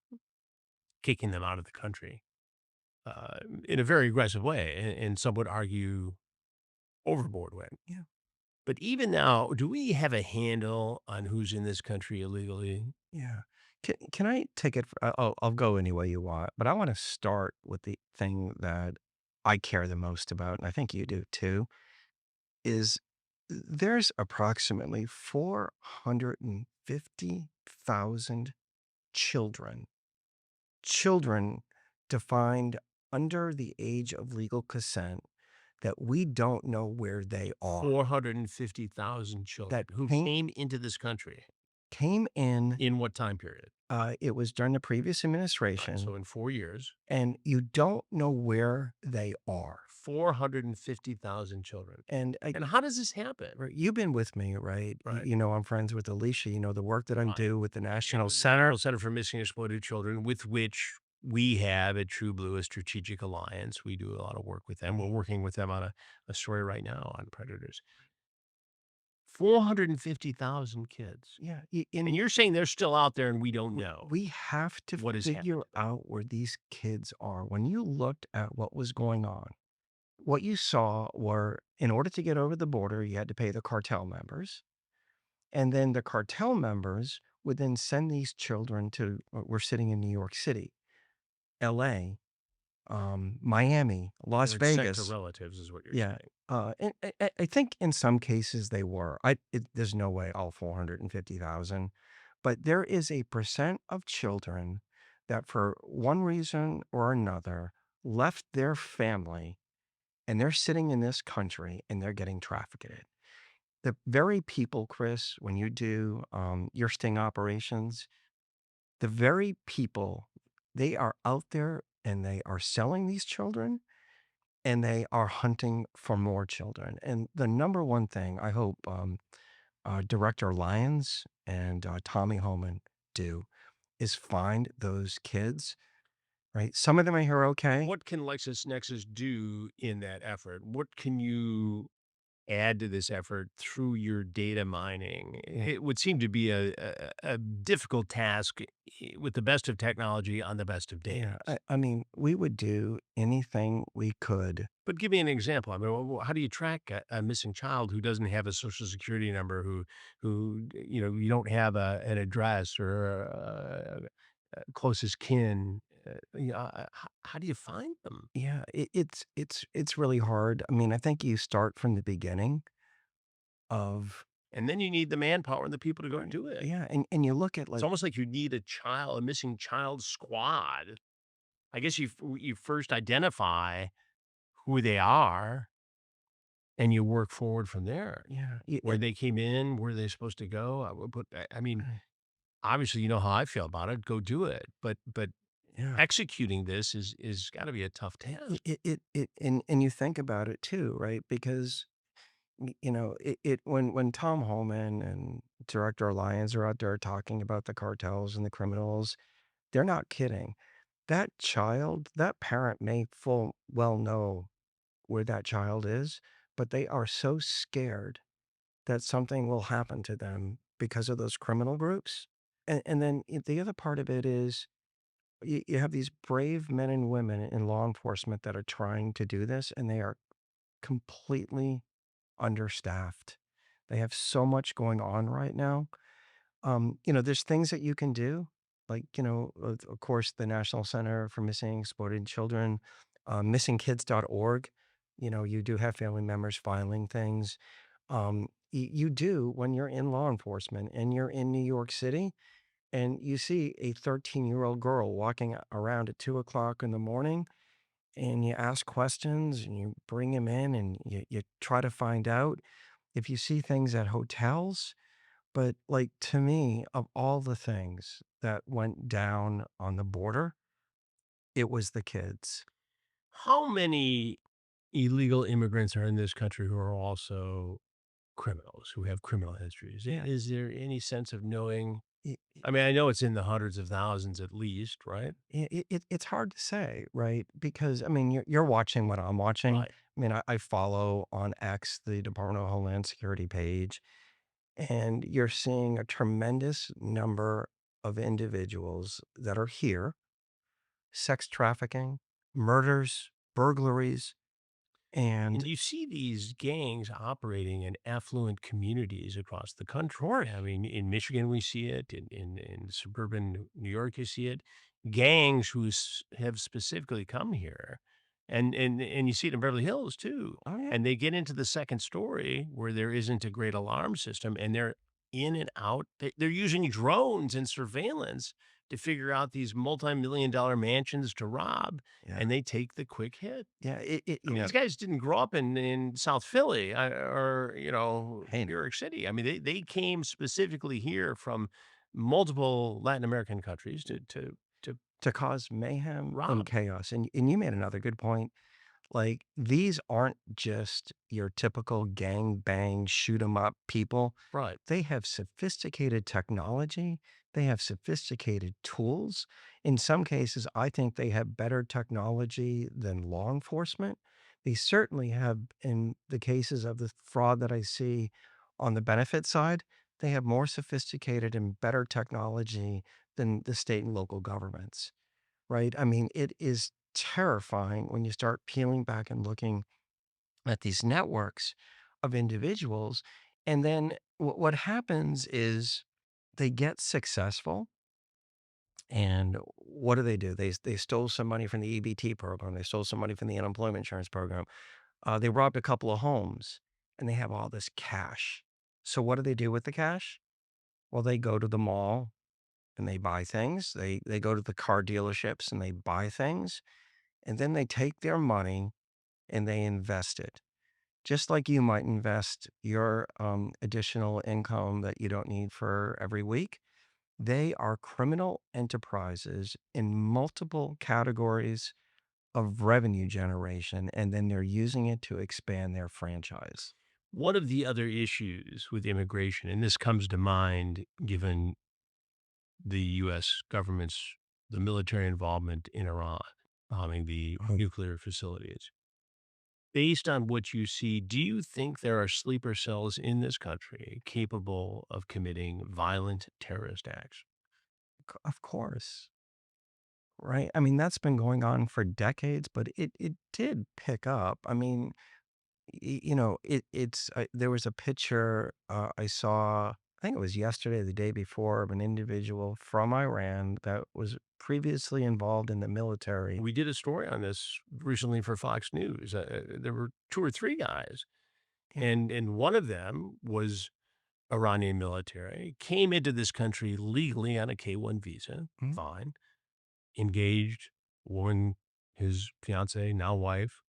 kicking them out of the country in a very aggressive way, and some would argue overboard way. Yeah. But even now, do we have a handle on who's in this country illegally? Yeah. Can I take it? I'll go any way you want, but I want to start with the thing that I care the most about, and I think you do too, is there's approximately 450,000 children, children defined under the age of legal consent that we don't know where they are, 450,000 children that who came, came into this country came in. in what time period? It was during the previous All right, administration, so in 4 years, and you don't know where they are. 450,000 children. And And how does this happen? right, you've been with me, right? Right. I'm friends with Alicia. You know the work that I Right. do with the And National with the Center. National Center for Missing and Exploited Children, with which we have at True Blue a strategic alliance. We do a lot of work with them. We're working with them on a story right now on predators. 450,000 kids. Yeah, And you're saying they're still out there and we don't know we have to what has happened figure to them. out where these kids are. When you looked at what was going on, what you saw were in order to get over the border, you had to pay the cartel members. And then the cartel members would then send these children to, we're sitting in New York City, LA, Miami, They Las were sent to Vegas. relatives is what you're Yeah. saying. And I think in some cases they were. There's no way all 450,000, but there is a percent of children that for one reason or another left their family and they're sitting in this country and they're getting trafficked. The very people, Chris, when you do your sting operations, the very people, they are out there and they are selling these children and they are hunting for more children. And the number one thing I hope Director Lyons and Tommy Homan do is find those kids, right? Some of them are here okay. What can LexisNexis do in that effort? What can you add to this effort through your data mining? It would seem to be a difficult task with the best of technology on the best of Yeah, days. I mean, we would do anything we could. But give me an example. I mean, how do you track a missing child who doesn't have a social security number, who you don't have an address or closest kin? How do you find them? Yeah, it's really hard. I mean, I think you start from the beginning of And then you need the manpower and the people to go right. do it. Yeah, and you look at It's like almost like you need a missing child squad. I guess you first identify. who they are, and you work forward from there. Yeah, Where they came in, where they supposed to go. I mean, right, obviously, you know how I feel about it. Go do it. But yeah. executing this is got to be a tough task. And you think about it too, right? Because when Tom Holman and Director Lyons are out there talking about the cartels and the criminals, they're not kidding. That child, that parent may full well know where that child is, but they are so scared that something will happen to them because of those criminal groups. And then the other part of it is you have these brave men and women in law enforcement that are trying to do this, and they are completely understaffed. They have so much going on right now. There's things that you can do, like, of course, the National Center for Missing Exploited Children, missingkids.org. You do have family members filing things. You do when you're in law enforcement and you're in New York City and you see a 13-year-old girl walking around at 2 o'clock in the morning and you ask questions and you bring him in and you try to find out if you see things at hotels. But like to me, of all the things that went down on the border, it was the kids. How many illegal immigrants are in this country who are also criminals, who have criminal histories? Yeah. Is there any sense of knowing? It, I mean, I know it's in the hundreds of thousands at least, right? it's hard to say, right? Because I mean, you're watching what I'm watching. Right. I mean, I follow on X the Department of Homeland Security page, and you're seeing a tremendous number of individuals that are here, sex trafficking, murders, burglaries, And and you see these gangs operating in affluent communities across the country. I mean, in Michigan, we see it. In suburban New York, you see it. Gangs who have specifically come here, and you see it in Beverly Hills too. oh yeah, And they get into the second story where there isn't a great alarm system, and they're in and out. They're using drones and surveillance to figure out these multi-million-dollar mansions to rob, yeah, and they take the quick hit. yeah. I mean, these guys didn't grow up in South Philly, or, Hey, New York City. I mean, they came specifically here from multiple Latin American countries to to cause mayhem and rob. chaos. And you made another good point. Like, these aren't just your typical gang bang, shoot 'em up people. Right. They have sophisticated technology. They have sophisticated tools. In some cases, I think they have better technology than law enforcement. They certainly have, in the cases of the fraud that I see on the benefit side, they have more sophisticated and better technology than the state and local governments. Right? I mean, it is terrifying when you start peeling back and looking at these networks of individuals. And then what happens is they get successful. And what do? They stole some money from the EBT program. They stole some money from the unemployment insurance program. They robbed a couple of homes and they have all this cash. So what do they do with the cash? Well, they go to the mall and they buy things. They go to the car dealerships and they buy things. And then they take their money and they invest it. Just like you might invest your additional income that you don't need for every week, they are criminal enterprises in multiple categories of revenue generation, and then they're using it to expand their franchise. One of the other issues with immigration, and this comes to mind given the US government's the military involvement in Iran, bombing the Mhm. nuclear facilities. Based on what you see, do you think there are sleeper cells in this country capable of committing violent terrorist acts? Of course, right? I mean, that's been going on for decades, but it did pick up. I mean, there was a picture I saw, I think it was yesterday, or the day before, of an individual from Iran that was previously involved in the military. We did a story on this recently for Fox News. There were 2 or 3 guys, Yeah. and one of them was Iranian military, came into this country legally on a K-1 visa, Mhm. fine, engaged, woman, his fiancée, now wife,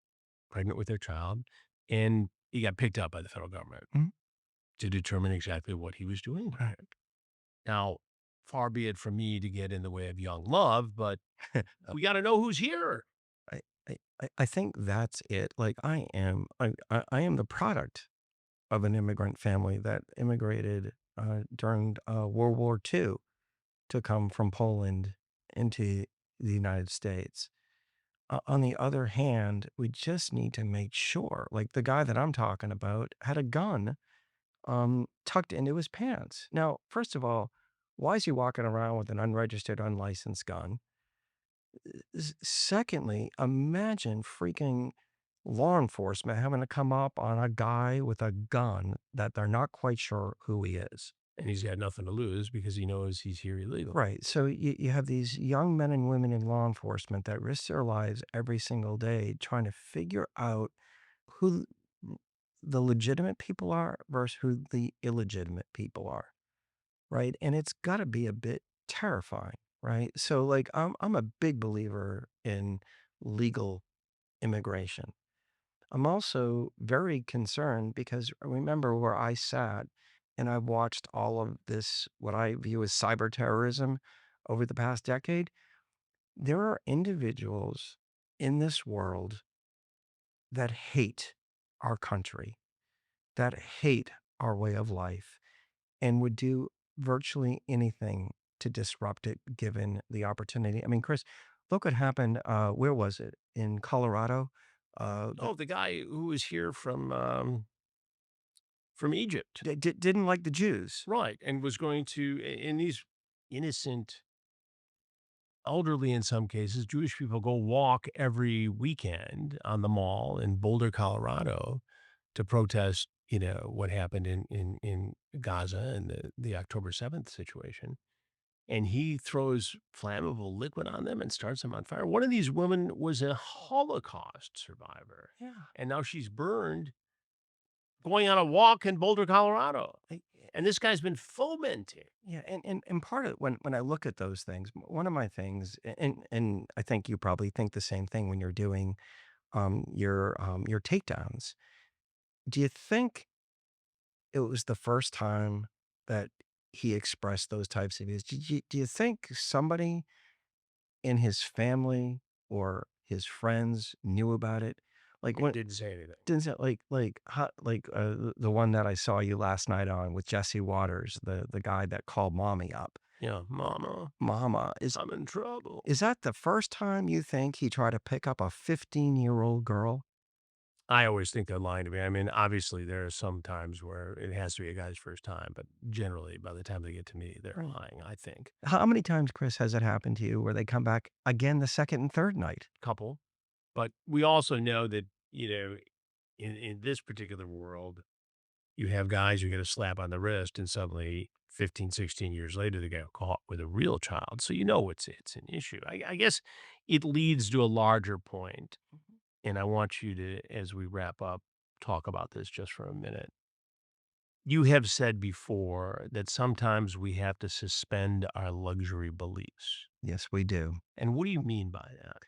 pregnant with their child, and he got picked up by the federal government Mhm. to determine exactly what he was doing with Right. it. Now, far be it from me to get in the way of young love, but we got to know who's here. I I think that's it. Like, I am the product of an immigrant family that immigrated, during, World War II to come from Poland into the United States. On the other hand, we just need to make sure, like, the guy that I'm talking about had a gun, tucked into his pants. Now, first of all, why is he walking around with an unregistered, unlicensed gun? Secondly, imagine freaking law enforcement having to come up on a guy with a gun that they're not quite sure who he is. And he's got nothing to lose because he knows he's here illegally. Right. So you have these young men and women in law enforcement that risk their lives every single day trying to figure out who the legitimate people are versus who the illegitimate people are. Right. And it's got to be a bit terrifying. Right. So, like, I'm a big believer in legal immigration. I'm also very concerned because remember where I sat and I've watched all of this, what I view as cyber terrorism over the past decade. There are individuals in this world that hate our country, that hate our way of life, and would do virtually anything to disrupt it given the opportunity. I mean, Chris, look what happened. Where was it? In Colorado? Oh, the guy who was here from Egypt. Didn't like the Jews. Right, and was going to and these innocent, elderly in some cases, Jewish people go walk every weekend on the mall in Boulder, Colorado to protest, what happened in Gaza and the October 7th situation. And he throws flammable liquid on them and starts them on fire. One of these women was a Holocaust survivor, Yeah. and now she's burned going on a walk in Boulder, Colorado. I And this guy's been fomenting. yeah, and part of when I look at those things, one of my things, and I think you probably think the same thing when you're doing your takedowns. Do you think it was the first time that he expressed those types of views? Do you think somebody in his family or his friends knew about it? Like It when didn't say anything. didn't it the one that I saw you last night on with Jesse Waters, the guy that called mommy up. Yeah, "Mama, Mama, I'm in trouble." is that the first time you think he tried to pick up a 15-year-old girl? I always think they're lying to me. I mean, obviously, there are some times where it has to be a guy's first time, but generally, by the time they get to me, they're Right. lying, I think. How many times, Chris, has it happened to you where they come back again the second and third night? Couple. But we also know that, in this particular world, you have guys who get a slap on the wrist, and suddenly 15, 16 years later, they get caught with a real child. So it's an issue. I guess it leads to a larger point, and I want you to, as we wrap up, talk about this just for a minute. You have said before that sometimes we have to suspend our luxury beliefs. Yes, we do. And what do you mean by that?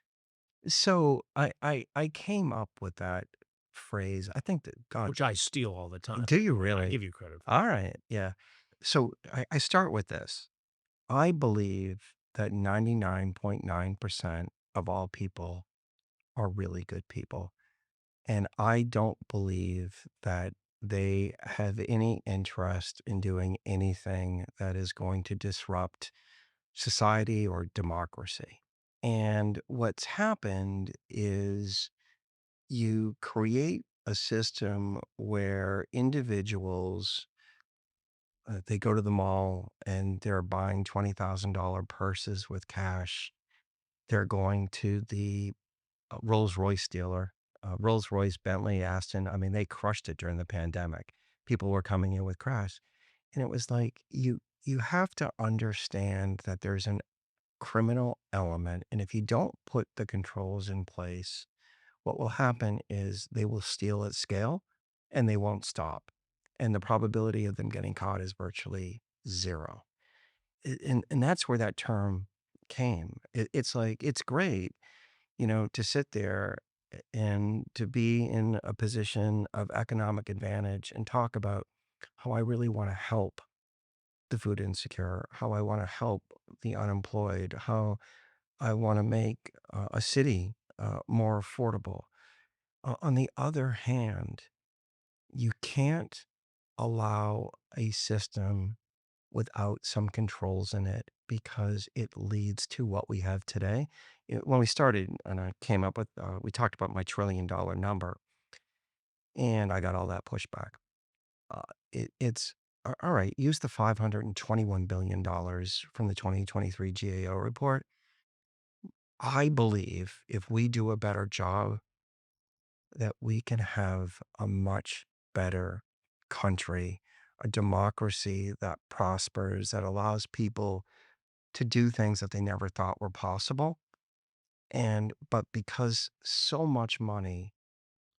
So I came up with that phrase. I think that God, Which I steal all the time, do by you the way. I really? give you credit for All right. Yeah. So I start with this. I believe that 99.9% of all people are really good people. And I don't believe that they have any interest in doing anything that is going to disrupt society or democracy. And what's happened is you create a system where individuals they go to the mall and they're buying $20,000 purses with cash. They're going to the Rolls Royce dealer, Rolls Royce, Bentley, Aston. I mean, they crushed it during the pandemic. People were coming in with crash, and it was like you have to understand that there's an criminal element, and if you don't put the controls in place, what will happen is they will steal at scale, and they won't stop, and the probability of them getting caught is virtually zero. And that's where that term came. It's like it's great, to sit there. and to be in a position of economic advantage and talk about how I really want to help the food insecure, how I want to help the unemployed, how I want to make a city more affordable. On the other hand, you can't allow a system without some controls in it because it leads to what we have today. When we started and I came up with, we talked about my $1 trillion number and I got all that pushback. Uh, it's all right. Use the $521 billion from the 2023 GAO report. I believe if we do a better job, that we can have a much better country, a democracy that prospers, that allows people to do things that they never thought were possible. But because so much money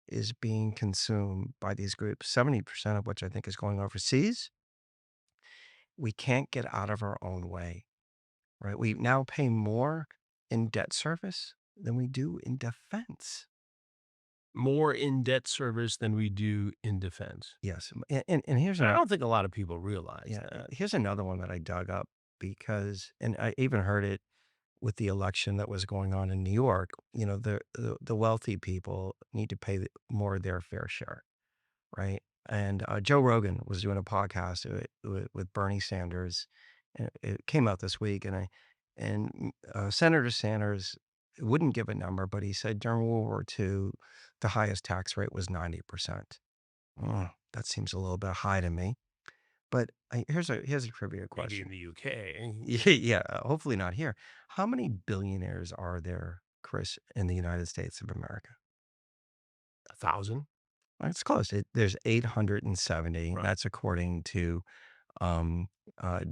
is being consumed by these groups, 70% of which I think is going overseas, we can't get out of our own way, right? We now pay more in debt service than we do in defense. More in debt service than we do in defense. Yes. And here's I another, don't think a lot of people realize yeah, that. here's another one that I dug up because, and I even heard it with the election that was going on in New York. The wealthy people need to pay more of their fair share, right? And Joe Rogan was doing a podcast with Bernie Sanders. And it came out this week, and Senator Sanders wouldn't give a number, but he said during World War II, the highest tax rate was 90%. That seems a little bit high to me. But here's a trivia Maybe in question. the UK. Yeah, hopefully not here. How many billionaires are there, Chris, in the United States of America? 1,000? It's close. There's 870. Right. That's according to um,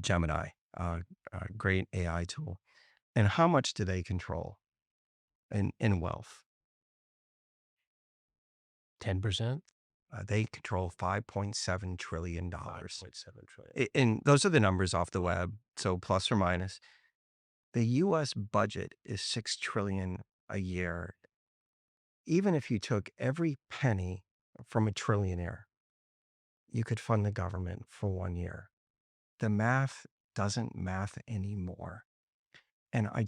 Gemini, great AI tool. And how much do they control in wealth? 10%? They control $5.7 trillion. 5.7 trillion. And those are the numbers off the web, so plus or minus. The U.S. budget is 6 trillion a year. Even if you took every penny from a trillionaire, you could fund the government for 1 year. The math doesn't math anymore. And I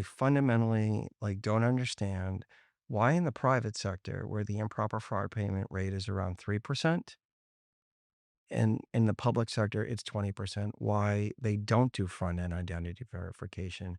fundamentally don't understand why in the private sector where the improper fraud payment rate is around 3%, and in the public sector it's 20%, why they don't do front end identity verification,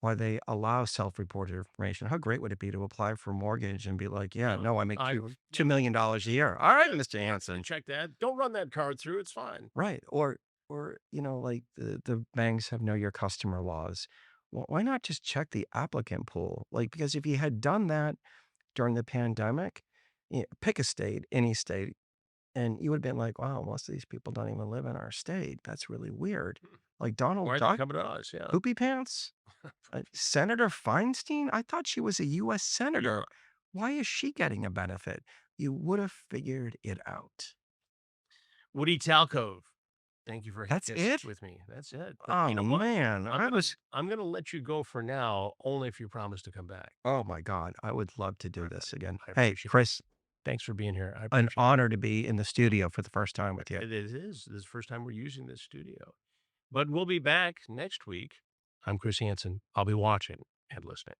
why they allow self-reported information. How great would it be to apply for a mortgage and be like, yeah, Uh, no, I make I $2 million a year. All right, yeah, Mr. yeah, Hansen. check that. Don't run that card through, it's fine. Right. Or like the banks have know your customer laws. Well, why not just check the applicant pool? Like, because if you had done that during the pandemic, pick a state, any state, and you would have been like, wow, most of these people don't even live in our state. That's really weird. Like Why Donald are they Duck, coming to us? Yeah. poopy pants. Senator Feinstein? I thought she was a US Yeah. senator. Why is she getting a benefit? You would have figured it out. Woody Talcove, thank you for hitting That's this it? with me. That's it. But you Oh, know what? man. I'm gonna let you go for now, only if you promise to come back. Oh my God. I would love to do All right, this buddy. again. I Hey, appreciate it. Chris, Thanks for being here. I an appreciate honor to be in the studio for the first time with you. it. It is. This is the first time we're using this studio. But we'll be back next week. I'm Chris Hansen. I'll be watching and listening.